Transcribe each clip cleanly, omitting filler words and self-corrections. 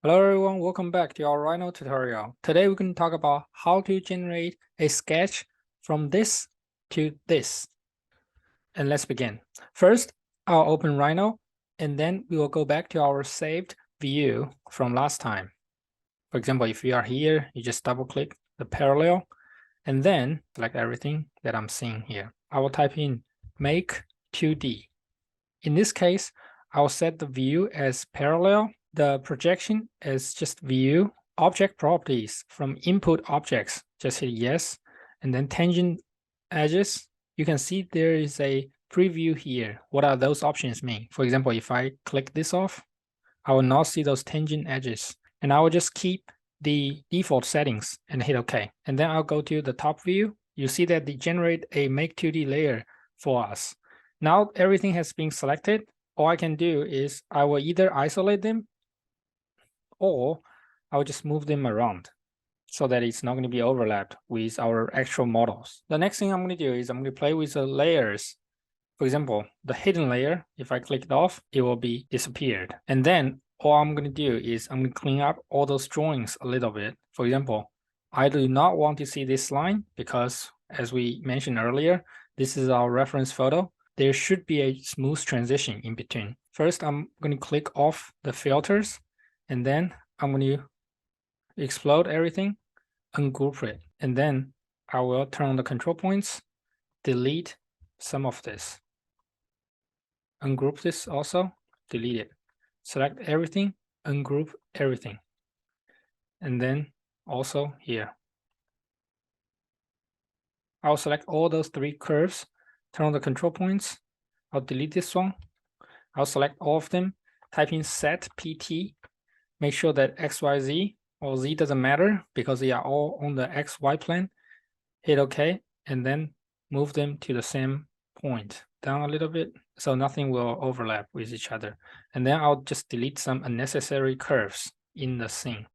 Hello everyone, welcome back to our Rhino tutorial. Today we're going to talk about how to generate a sketch from this to this. And let's begin. First, I'll open Rhino and then we will go back to our saved view from last time. For example, if you are here, you just double click the parallel and then select everything that I'm seeing here. I will type in Make2D. In this case, I'll set the view as parallel. The projection is just view. Object properties from input objects, just hit yes. And then tangent edges, you can see there is a preview here. What are those options mean? For example, if I click this off, I will not see those tangent edges. And I will just keep the default settings and hit OK. And then I'll go to the top view. You see that they generate a Make2D layer for us. Now everything has been selected. All I can do is I will either isolate them or I will just move them around so that it's not going to be overlapped with our actual models. The next thing I'm going to do is I'm going to play with the layers. For example, the hidden layer, if I click it off, it will be disappeared. And then all I'm going to do is I'm going to clean up all those drawings a little bit. For example, I do not want to see this line because, as we mentioned earlier, this is our reference photo. There should be a smooth transition in between. First, I'm going to click off the filters, and then I'm going to explode everything, ungroup it, and then I will turn on the control points, delete some of this, ungroup this also, delete it, select everything, ungroup everything, and then also here. I'll select all those three curves, turn on the control points, I'll delete this one, I'll select all of them, type in set PT, make sure that XYZ or Z doesn't matter because they are all on the XY plane, hit OK, and then move them to the same point, down a little bit, so nothing will overlap with each other. And then I'll just delete some unnecessary curves in the scene.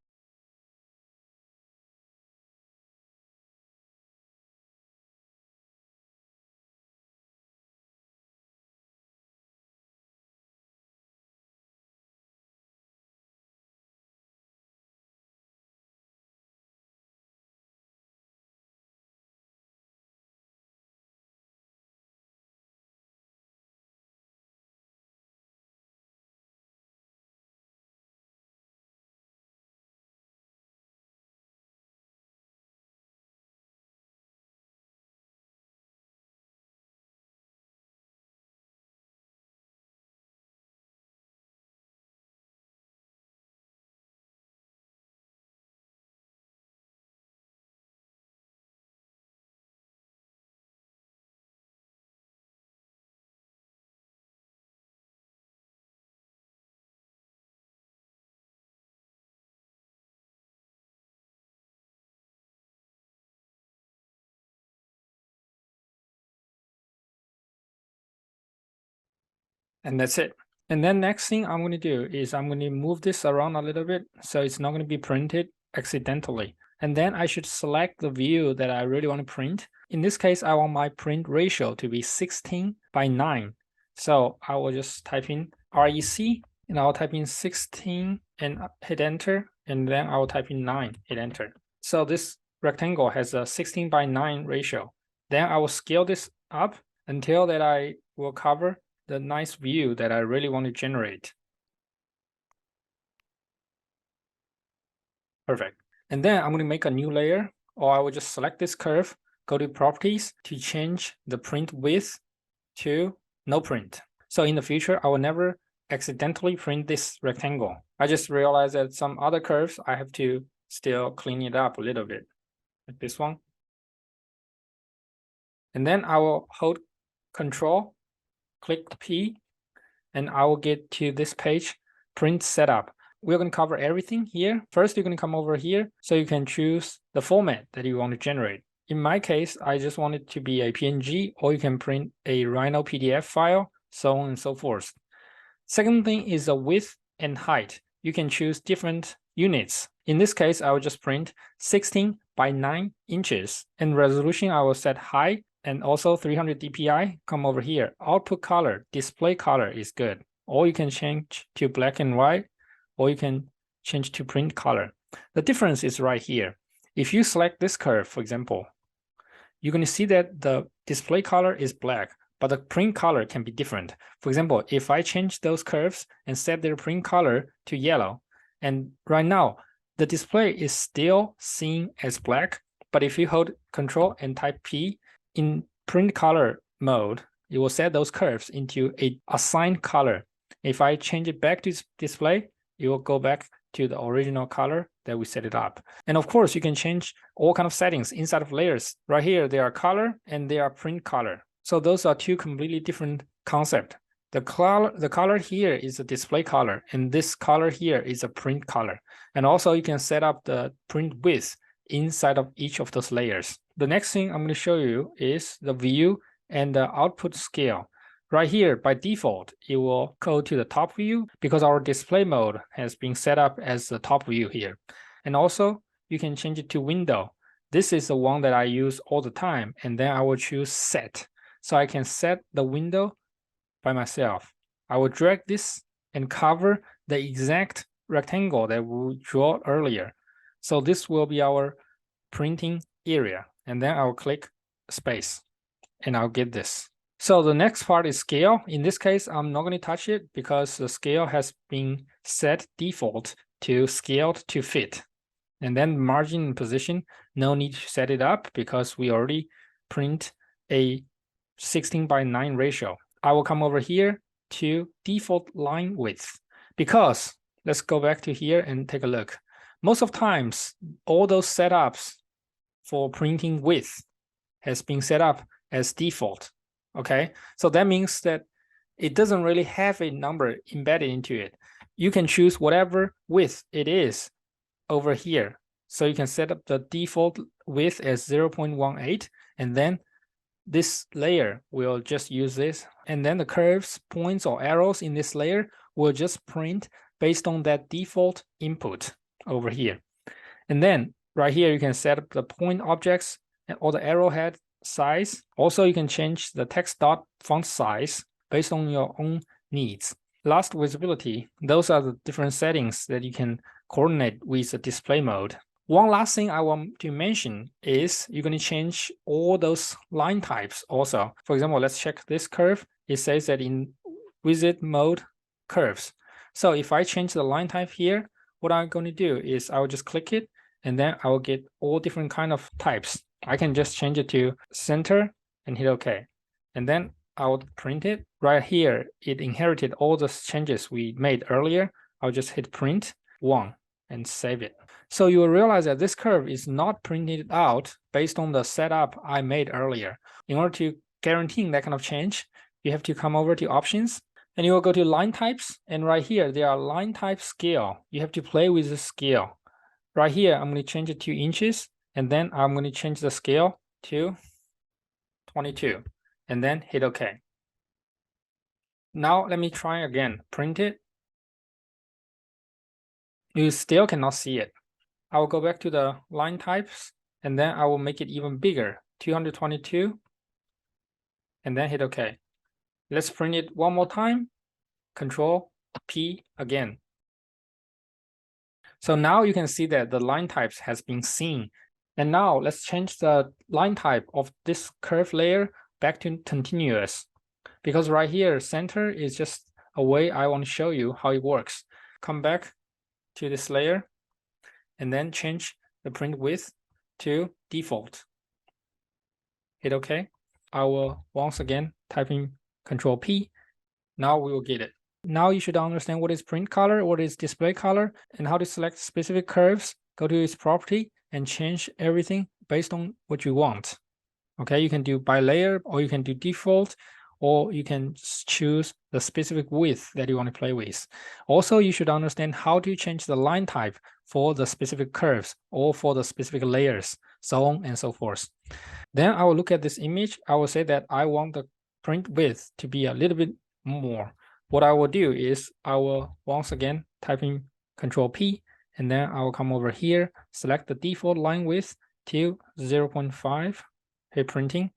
And that's it. And then next thing I'm going to do is I'm going to move this around a little bit so it's not going to be printed accidentally. And then I should select the view that I really want to print. In this case, I want my print ratio to be 16:9. So I will just type in REC and I'll type in 16 and hit enter. And then I will type in 9, hit enter. So this rectangle has a 16:9 ratio. Then I will scale this up until that I will cover the nice view that I really want to generate. Perfect. And then I'm going to make a new layer, or I will just select this curve, go to properties to change the print width to no print. So in the future, I will never accidentally print this rectangle. I just realized that some other curves, I have to still clean it up a little bit, like this one. And then I will hold Control, click P, and I will get to this page, print setup. We're going to cover everything here. First, you're going to come over here so you can choose the format that you want to generate. In my case, I just want it to be a PNG, or you can print a Rhino PDF file, so on and so forth. Second thing is the width and height. You can choose different units. In this case, I will just print 16:9 inches. And resolution, I will set high and also 300 dpi. Come over here. Output color, display color is good. Or you can change to black and white, or you can change to print color. The difference is right here. If you select this curve, for example, you're going to see that the display color is black, but the print color can be different. For example, if I change those curves and set their print color to yellow, and right now the display is still seen as black, but if you hold Control and type P in print color mode, it will set those curves into a assigned color. If I change it back to display, it will go back to the original color that we set it up. And of course, you can change all kind of settings inside of layers. Right here, they are color and they are print color. So those are two completely different concepts. The color here is a display color, and this color here is a print color. And also you can set up the print width inside of each of those layers. The next thing I'm going to show you is the view and the output scale. Right here, by default, it will go to the top view because our display mode has been set up as the top view here. And also, you can change it to window. This is the one that I use all the time, and then I will choose set. So I can set the window by myself. I will drag this and cover the exact rectangle that we drew earlier. So this will be our printing area. And then I'll click space and I'll get this. So the next part is scale. In this case, I'm not going to touch it because the scale has been set default to scaled to fit. And then margin and position, no need to set it up because we already print a 16:9 ratio. I will come over here to default line width because let's go back to here and take a look. Most of times, all those setups for printing width has been set up as default. Okay, so that means that it doesn't really have a number embedded into it. You can choose whatever width it is over here. So you can set up the default width as 0.18, and then this layer will just use this, and then the curves, points, or arrows in this layer will just print based on that default input over here. And then right here, you can set up the point objects and all the arrowhead size. Also, you can change the text dot font size based on your own needs. Last, visibility. Those are the different settings that you can coordinate with the display mode. One last thing I want to mention is you're going to change all those line types also. For example, let's check this curve. It says that in wizard mode curves. So if I change the line type here, what I'm going to do is I will just click it, and then I will get all different kind of types. I can just change it to center and hit OK. And then I will print it. Right here, it inherited all the changes we made earlier. I'll just hit print 1 and save it. So you will realize that this curve is not printed out based on the setup I made earlier. In order to guarantee that kind of change, you have to come over to options and you will go to line types. And right here, there are line type scale. You have to play with the scale. Right here, I'm going to change it to inches, and then I'm going to change the scale to 22 and then hit OK. Now let me try again. Print it. You still cannot see it. I will go back to the line types, and then I will make it even bigger, 222, and then hit OK. Let's print it one more time, Control P again. So now you can see that the line types has been seen. And now let's change the line type of this curve layer back to continuous, because right here, center is just a way I want to show you how it works. Come back to this layer, and then change the print width to default. Hit OK. I will once again type in Control P. Now we will get it. Now you should understand what is print color, what is display color, and how to select specific curves. Go to its property and change everything based on what you want. Okay, you can do by layer, or you can do default, or you can choose the specific width that you want to play with. Also, you should understand how to change the line type for the specific curves or for the specific layers, so on and so forth. Then I will look at this image. I will say that I want the print width to be a little bit more. What I will do is I will once again type in Control P, and then I will come over here, select the default line width to 0.5, hit printing,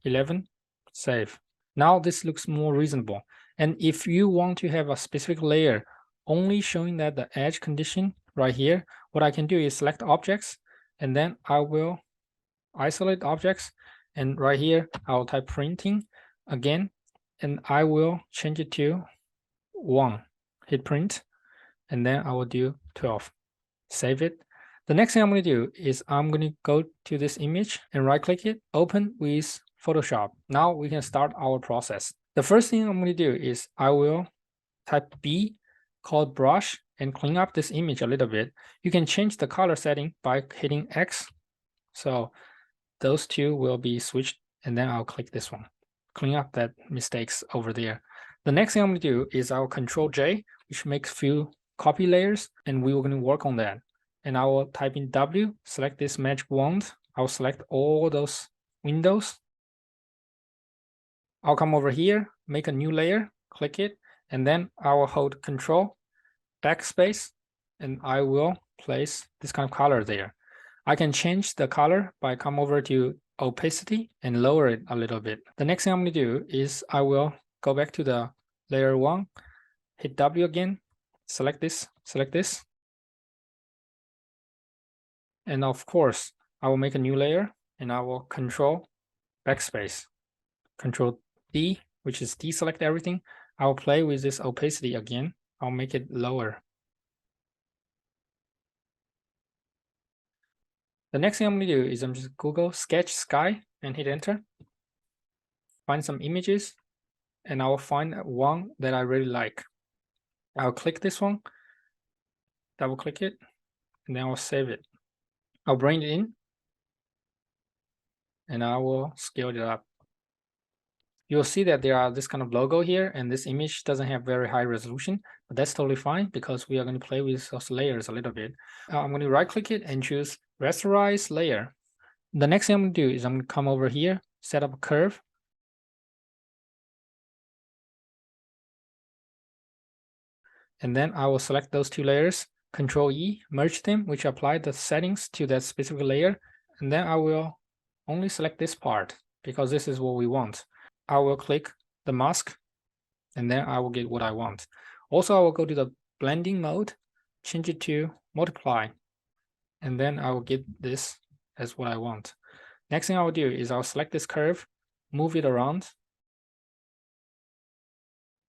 11, save. Now this looks more reasonable. And if you want to have a specific layer only showing that the edge condition right here, what I can do is select objects, and then I will isolate objects, and right here I'll type printing again, and I will change it to 1. Hit print, and then I will do 12. Save it. The next thing I'm going to do is I'm going to go to this image and right click it, open with Photoshop. Now we can start our process. The first thing I'm going to do is I will type B called brush and clean up this image a little bit. You can change the color setting by hitting X. So those two will be switched, and then I'll click this one. Clean up that mistakes over there. The next thing I'm going to do is I'll Control J, which makes few copy layers, and we are going to work on that. And I will type in W, select this magic wand. I'll select all those windows. I'll come over here, make a new layer, click it, and then I will hold Control, Backspace, and I will place this kind of color there. I can change the color by come over to opacity and lower it a little bit. The next thing I'm going to do is I will go back to the layer 1, hit W again, select this, and of course I will make a new layer, and I will Control Backspace, Control D, which is deselect everything. I'll play with this opacity again. I'll make it lower. The next thing I'm going to do is I'm just Google sketch sky and hit enter. Find some images, and I'll find one that I really like. I'll click this one, double click it, and then I'll save it. I'll bring it in, and I will scale it up. You'll see that there are this kind of logo here, and this image doesn't have very high resolution, but that's totally fine because we are going to play with those layers a little bit. I'm going to right click it and choose rasterize layer. The next thing I'm going to do is I'm going to come over here, set up a curve. And then I will select those two layers, Control E, merge them, which apply the settings to that specific layer. And then I will only select this part because this is what we want. I will click the mask, and then I will get what I want. Also, I will go to the blending mode, change it to multiply, and then I will get this as what I want. Next thing I will do is I'll select this curve, move it around.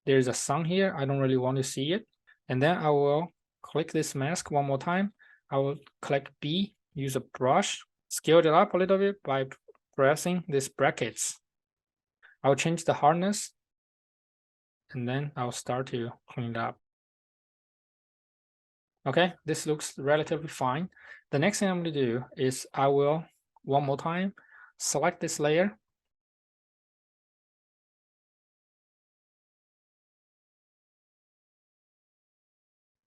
There's a sun here. I don't really want to see it. And then I will click this mask one more time. I will click B, use a brush, scale it up a little bit by pressing these brackets. I'll change the hardness, and then I'll start to clean it up. Okay, this looks relatively fine. The next thing I'm going to do is I will, one more time, select this layer.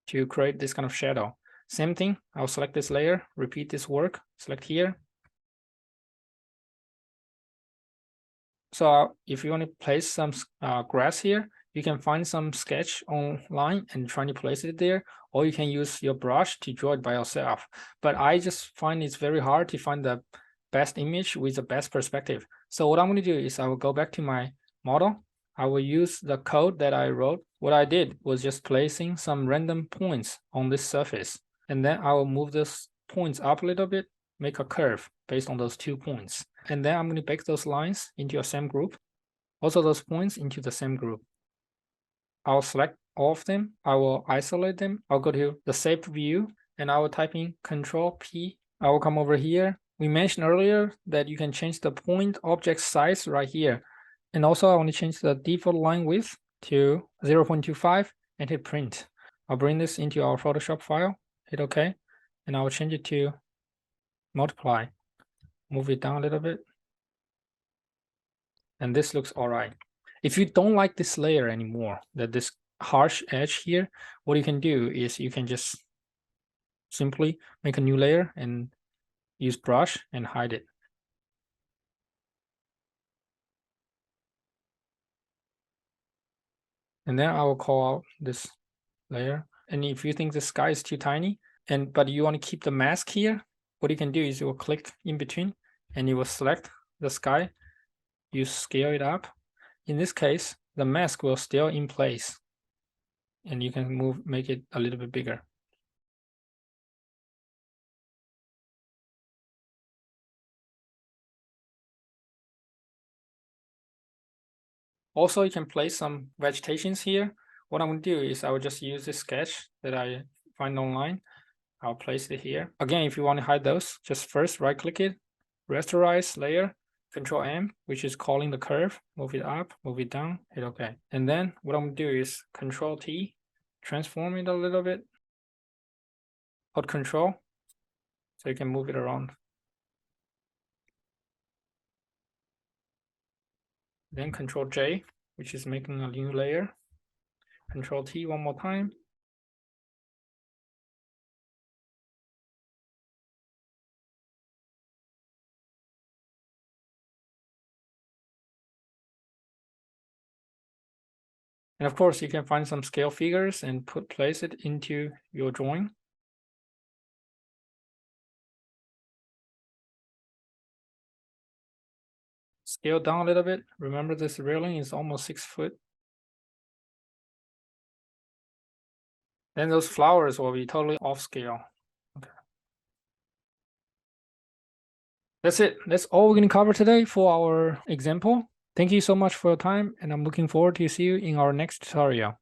To create this kind of shadow. Same thing, I'll select this layer, repeat this work, select here. So if you want to place some grass here, you can find some sketch online and try to place it there, or you can use your brush to draw it by yourself. But I just find it's very hard to find the best image with the best perspective. So what I'm going to do is I will go back to my model. I will use the code that I wrote. What I did was just placing some random points on this surface, and then I will move those points up a little bit, make a curve based on those 2 points. And then I'm going to bake those lines into a same group, also those points into the same group. I'll select all of them. I will isolate them. I'll go to the saved view, and I will type in Control P. I will come over here. We mentioned earlier that you can change the point object size right here. And also I want to change the default line width to 0.25 and hit print. I'll bring this into our Photoshop file, hit OK, and I will change it to multiply. Move it down a little bit. And this looks all right. If you don't like this layer anymore, that this harsh edge here, what you can do is you can just simply make a new layer and use brush and hide it. And then I will call out this layer. And if you think the sky is too tiny, but you want to keep the mask here, what you can do is you will click in between and you will select the sky. You scale it up. In this case, the mask will still in place, and you can make it a little bit bigger. Also, you can place some vegetations here. What I'm going to do is I will just use this sketch that I find online. I'll place it here. Again, if you want to hide those, just first right click it, rasterize layer, Control M, which is calling the curve, move it up, move it down, hit OK. And then what I'm going to do is Control T, transform it a little bit, hold Control, so you can move it around. Then Control J, which is making a new layer. Control T one more time. And of course, you can find some scale figures and place it into your drawing. Scale down a little bit. Remember, this railing is almost 6 foot. Then those flowers will be totally off scale. Okay. That's it. That's all we're going to cover today for our example. Thank you so much for your time, and I'm looking forward to see you in our next tutorial.